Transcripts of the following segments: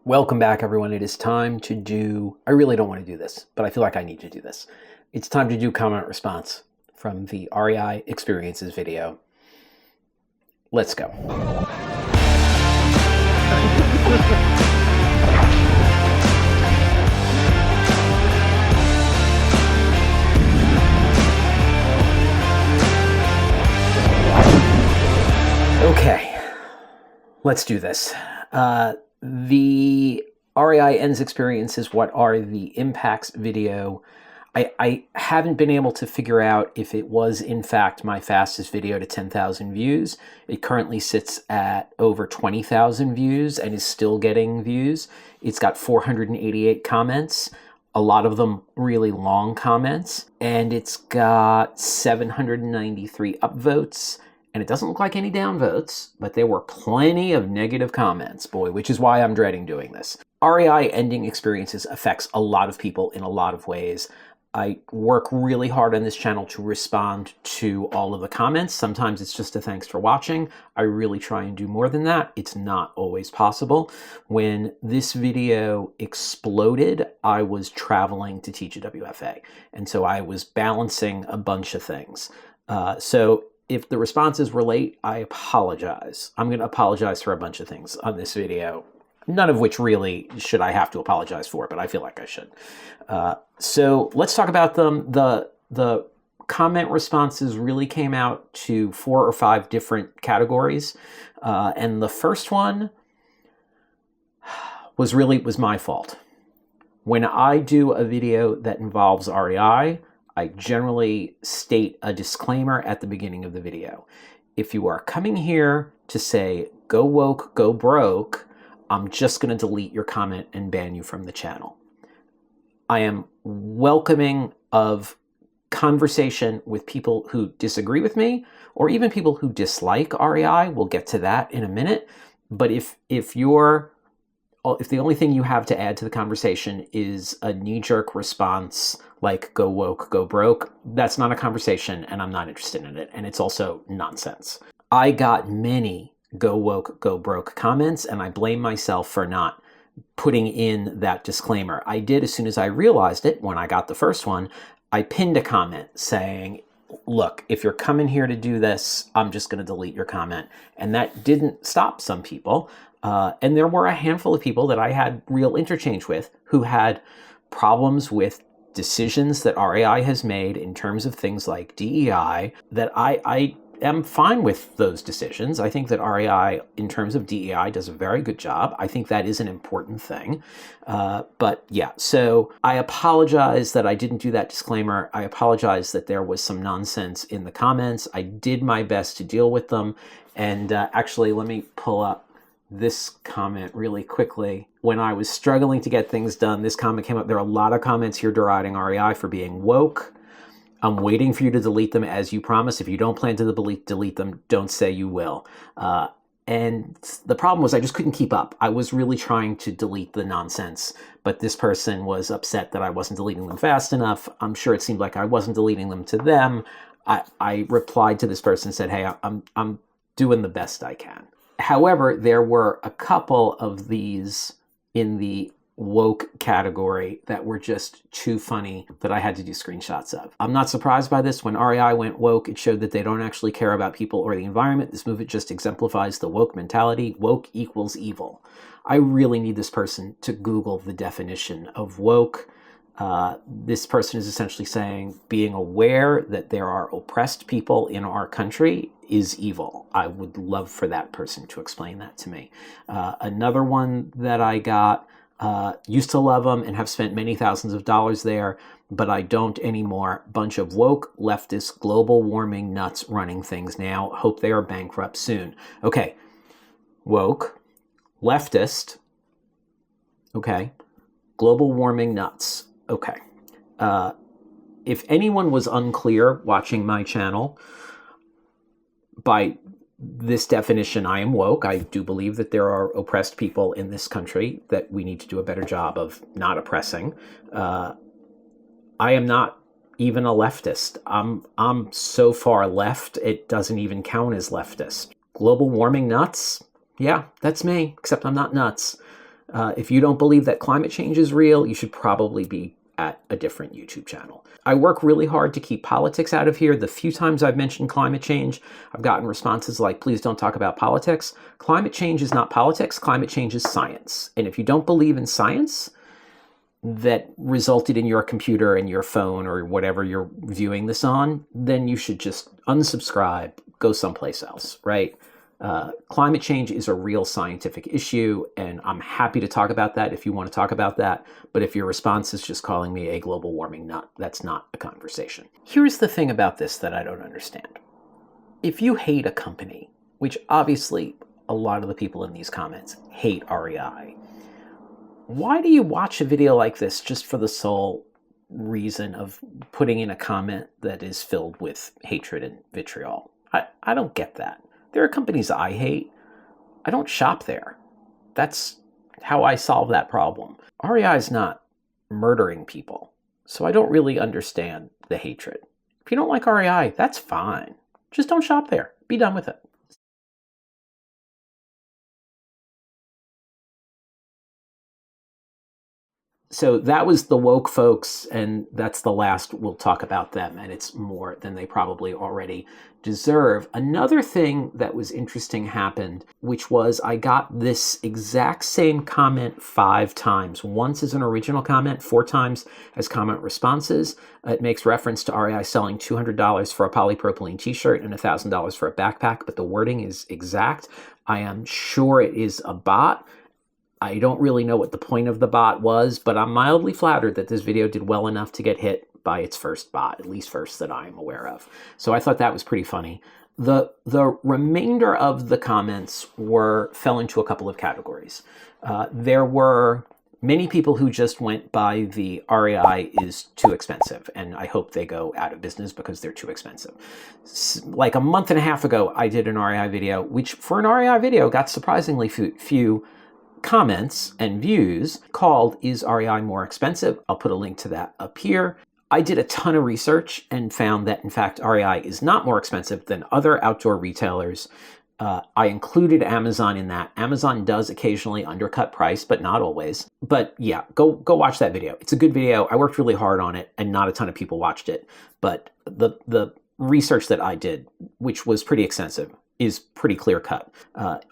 Welcome back, everyone. It is time to do, I really don't want to do this, but I feel like I need to do this. It's time to do comment response from the REI experiences video. Let's go. Okay, let's do this. The REI ends experiences, what are the impacts video. I haven't been able to figure out if it was in fact my fastest video to 10,000 views. It currently sits at over 20,000 views and is still getting views. It's got 488 comments, a lot of them really long comments, and it's got 793 upvotes. And it doesn't look like any downvotes, but there were plenty of negative comments, boy, which is why I'm dreading doing this. REI ending experiences affects a lot of people in a lot of ways. I work really hard on this channel to respond to all of the comments. Sometimes it's just a thanks for watching. I really try and do more than that. It's not always possible. When this video exploded, I was traveling to teach at WFA. And so I was balancing a bunch of things. So if the responses were late, I apologize. I'm going to apologize for a bunch of things on this video, none of which really should I have to apologize for, but I feel like I should. So let's talk about them. The comment responses really came out to 4 or 5 different categories. And the first one was my fault. When I do a video that involves REI, I generally state a disclaimer at the beginning of the video. If you are coming here to say, go woke, go broke, I'm just going to delete your comment and ban you from the channel. I am welcoming of conversation with people who disagree with me, or even people who dislike REI. We'll get to that in a minute. But if the only thing you have to add to the conversation is a knee-jerk response like go woke, go broke, that's not a conversation and I'm not interested in it. And it's also nonsense. I got many go woke, go broke comments, and I blame myself for not putting in that disclaimer. I did as soon as I realized it. When I got the first one, I pinned a comment saying, look, if you're coming here to do this, I'm just going to delete your comment. And that didn't stop some people. And there were a handful of people that I had real interchange with who had problems with decisions that REI has made in terms of things like DEI, that I am fine with those decisions. I think that REI, in terms of DEI, does a very good job. I think that is an important thing. But yeah, so I apologize that I didn't do that disclaimer. I apologize that there was some nonsense in the comments. I did my best to deal with them. And actually, let me pull up this comment really quickly. When I was struggling to get things done, this comment came up. There are a lot of comments here deriding REI for being woke. I'm waiting for you to delete them as you promised. If you don't plan to delete them, don't say you will. And the problem was I just couldn't keep up. I was really trying to delete the nonsense, but this person was upset that I wasn't deleting them fast enough. I'm sure it seemed like I wasn't deleting them to them. I replied to this person and said, hey, I'm doing the best I can. However, there were a couple of these in the woke category that were just too funny that I had to do screenshots of. I'm not surprised by this. When REI went woke, it showed that they don't actually care about people or the environment. This movement just exemplifies the woke mentality. Woke equals evil. I really need this person to Google the definition of woke. This person is essentially saying being aware that there are oppressed people in our country is evil. I would love for that person to explain that to me. Another one that I got, used to love them and have spent many thousands of dollars there, but I don't anymore. Bunch of woke, leftist, global warming nuts running things now. Hope they are bankrupt soon. Okay, woke, leftist, okay, global warming nuts. Okay. If anyone was unclear watching my channel, by this definition, I am woke. I do believe that there are oppressed people in this country that we need to do a better job of not oppressing. I am not even a leftist. I'm so far left, it doesn't even count as leftist. Global warming nuts? Yeah, that's me, except I'm not nuts. If you don't believe that climate change is real, you should probably be at a different YouTube channel. I work really hard to keep politics out of here. The few times I've mentioned climate change, I've gotten responses like, please don't talk about politics. Climate change is not politics. Climate change is science. And if you don't believe in science that resulted in your computer and your phone or whatever you're viewing this on, then you should just unsubscribe, go someplace else, right? Climate change is a real scientific issue, and I'm happy to talk about that if you want to talk about that. But if your response is just calling me a global warming nut, that's not a conversation. Here's the thing about this that I don't understand. If you hate a company, which obviously a lot of the people in these comments hate REI, why do you watch a video like this just for the sole reason of putting in a comment that is filled with hatred and vitriol? I don't get that. There are companies I hate. I don't shop there. That's how I solve that problem. REI is not murdering people, so I don't really understand the hatred. If you don't like REI, that's fine. Just don't shop there. Be done with it. So that was the woke folks, and that's the last we'll talk about them, and it's more than they probably already deserve. Another thing that was interesting happened, which was I got this exact same comment 5 times. Once as an original comment, 4 times as comment responses. It makes reference to REI selling $200 for a polypropylene t-shirt and $1,000 for a backpack, but the wording is exact. I am sure it is a bot. I don't really know what the point of the bot was, but I'm mildly flattered that this video did well enough to get hit by its first bot, at least first that I'm aware of. So I thought that was pretty funny. The remainder of the comments fell into a couple of categories. There were many people who just went by the REI is too expensive, and I hope they go out of business because they're too expensive. Like a month and a half ago, I did an REI video, which for an REI video got surprisingly few comments and views, called Is REI More Expensive? I'll put a link to that up here. I did a ton of research and found that, in fact, REI is not more expensive than other outdoor retailers. I included Amazon in that. Amazon does occasionally undercut price, but not always. But yeah, go watch that video. It's a good video. I worked really hard on it, and not a ton of people watched it. But the research that I did, which was pretty extensive, is pretty clear cut.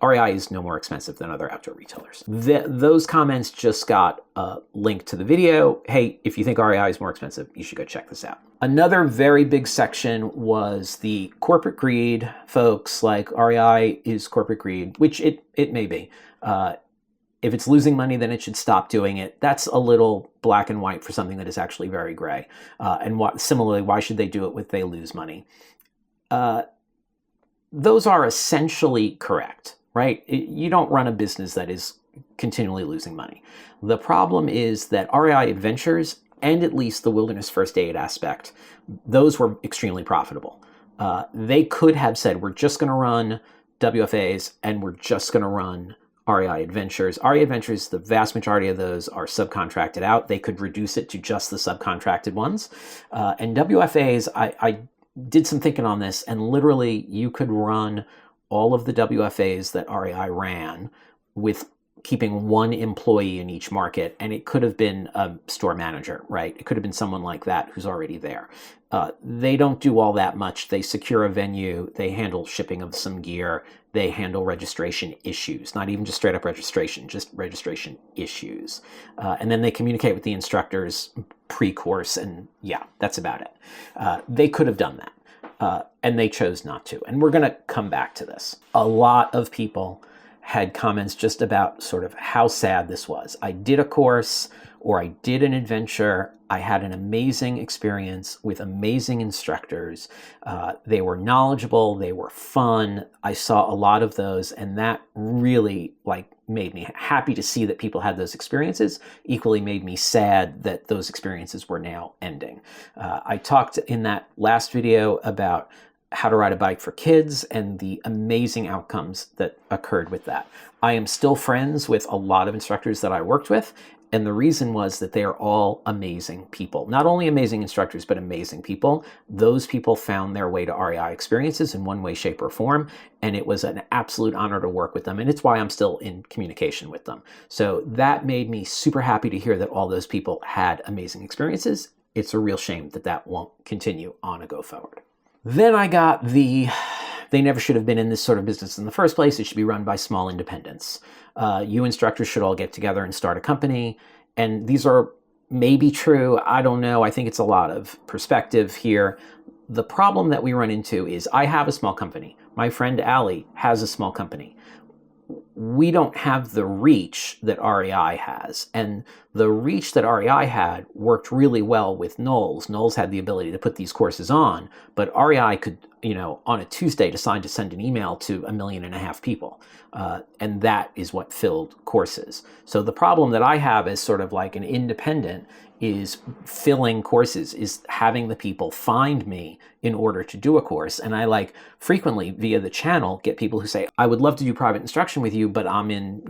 REI is no more expensive than other outdoor retailers. Those comments just got a link to the video. Hey, if you think REI is more expensive, you should go check this out. Another very big section was the corporate greed folks, like REI is corporate greed, which it may be. If it's losing money, then it should stop doing it. That's a little black and white for something that is actually very gray. Similarly, why should they do it if they lose money? Those are essentially correct, right? You don't run a business that is continually losing money. The problem is that REI Adventures and at least the Wilderness First Aid aspect, those were extremely profitable. They could have said, we're just going to run WFAs and we're just going to run REI Adventures. REI Adventures, the vast majority of those are subcontracted out. They could reduce it to just the subcontracted ones. And WFAs, I did some thinking on this, and literally you could run all of the WFAs that REI ran with keeping one employee in each market, and it could have been a store manager, right? It could have been someone like that who's already there. They don't do all that much. They secure a venue, they handle shipping of some gear, they handle registration issues, not even just straight up registration, just registration issues. And then they communicate with the instructors pre-course, and yeah, that's about it. They could have done that, and they chose not to. And we're going to come back to this. A lot of people had comments just about sort of how sad this was. I did a course, or I did an adventure. I had an amazing experience with amazing instructors. They were knowledgeable, they were fun. I saw a lot of those, and that really made me happy to see that people had those experiences. Equally made me sad that those experiences were now ending. I talked in that last video about how to ride a bike for kids and the amazing outcomes that occurred with that. I am still friends with a lot of instructors that I worked with, and the reason was that they are all amazing people. Not only amazing instructors, but amazing people. Those people found their way to REI experiences in one way, shape, or form, and it was an absolute honor to work with them, and it's why I'm still in communication with them. So that made me super happy to hear that all those people had amazing experiences. It's a real shame that that won't continue on a go forward. Then I got they never should have been in this sort of business in the first place. It should be run by small independents. You instructors should all get together and start a company. And these are maybe true. I don't know. I think it's a lot of perspective here. The problem that we run into is I have a small company. My friend Allie has a small company. We don't have the reach that REI has. And the reach that REI had worked really well with Knowles. Knowles had the ability to put these courses on, but REI could, on a Tuesday decide to send an email to 1.5 million people. And that is what filled courses. So the problem that I have as sort of like an independent is filling courses, is having the people find me in order to do a course. And I frequently via the channel get people who say, I would love to do private instruction with you, but I'm in,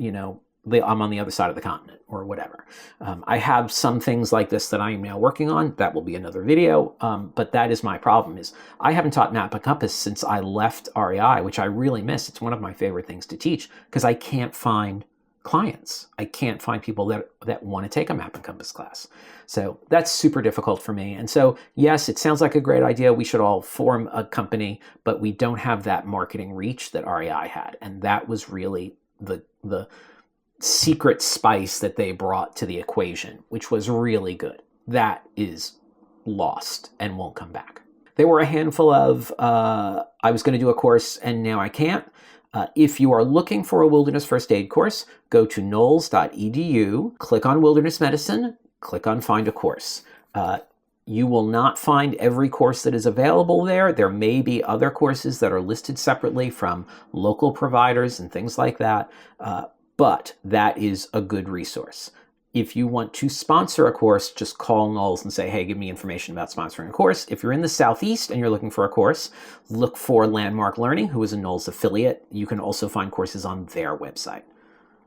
I'm on the other side of the continent or whatever. I have some things like this that I am now working on. That will be another video. But that is my problem, is I haven't taught Map and Compass since I left REI, which I really miss. It's one of my favorite things to teach because I can't find clients. I can't find people that want to take a Map and Compass class. So that's super difficult for me. And so, yes, it sounds like a great idea. We should all form a company, but we don't have that marketing reach that REI had. And that was really the secret spice that they brought to the equation, which was really good. That is lost and won't come back. There were a handful of, I was going to do a course and now I can't. If you are looking for a wilderness first aid course, go to knowles.edu, click on wilderness medicine, click on find a course. You will not find every course that is available there. There may be other courses that are listed separately from local providers and things like that, but that is a good resource. If you want to sponsor a course, just call Knowles and say, hey, give me information about sponsoring a course. If you're in the Southeast and you're looking for a course, look for Landmark Learning, who is a Knowles affiliate. You can also find courses on their website,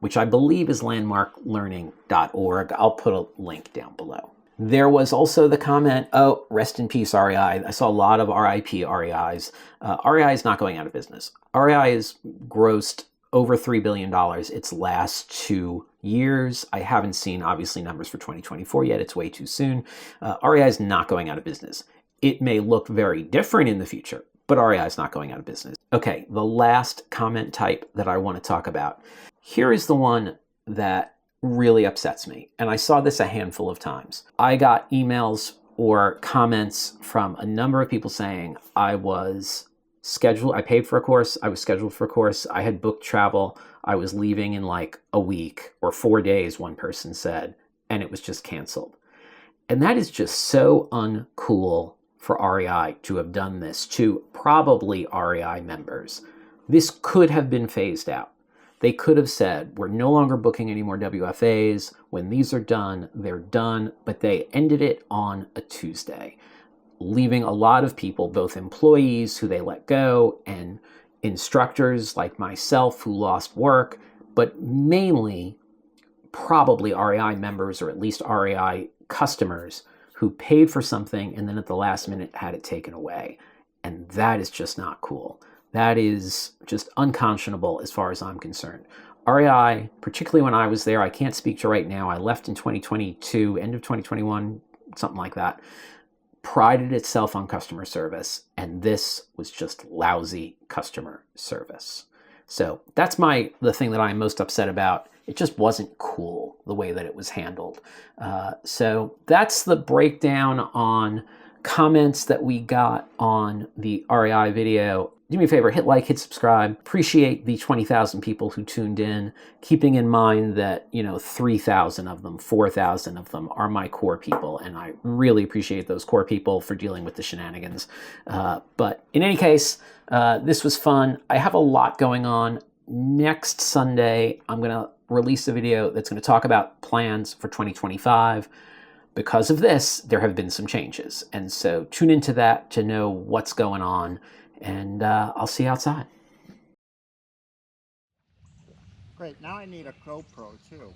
which I believe is landmarklearning.org. I'll put a link down below. There was also the comment, oh, rest in peace, REI. I saw a lot of RIP REIs. REI is not going out of business. REI has grossed over $3 billion its last 2 years. I haven't seen, obviously, numbers for 2024 yet. It's way too soon. REI is not going out of business. It may look very different in the future, but REI is not going out of business. Okay, the last comment type that I want to talk about. Here is the one that really upsets me, and I saw this a handful of times. I got emails or comments from a number of people saying I was scheduled, I paid for a course, I was scheduled for a course, I had booked travel, I was leaving in like a week or 4 days, one person said, and it was just canceled. And that is just so uncool for REI to have done this to probably REI members. This could have been phased out. They could have said, we're no longer booking any more WFAs. When these are done, they're done. But they ended it on a Tuesday, leaving a lot of people, both employees who they let go and instructors like myself who lost work, but mainly probably REI members or at least REI customers who paid for something and then at the last minute had it taken away. And that is just not cool. That is just unconscionable as far as I'm concerned. REI, particularly when I was there, I can't speak to right now, I left in 2022, end of 2021, something like that, prided itself on customer service, and this was just lousy customer service. So that's the thing that I'm most upset about. It just wasn't cool the way that it was handled. So that's the breakdown on comments that we got on the REI video. Do me a favor, hit like, hit subscribe. Appreciate the 20,000 people who tuned in, keeping in mind that, 3,000 of them, 4,000 of them are my core people, and I really appreciate those core people for dealing with the shenanigans. But in any case, this was fun. I have a lot going on. Next Sunday, I'm going to release a video that's going to talk about plans for 2025. Because of this, there have been some changes. And so tune into that to know what's going on and I'll see you outside. Great, now I need a GoPro too.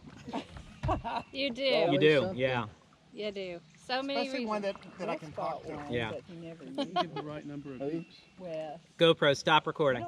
You do. You do, yeah. You do. So many Especially reasons. one that I can talk to. Yeah. But he never uses Give the right number of beeps. Well, GoPro, stop recording.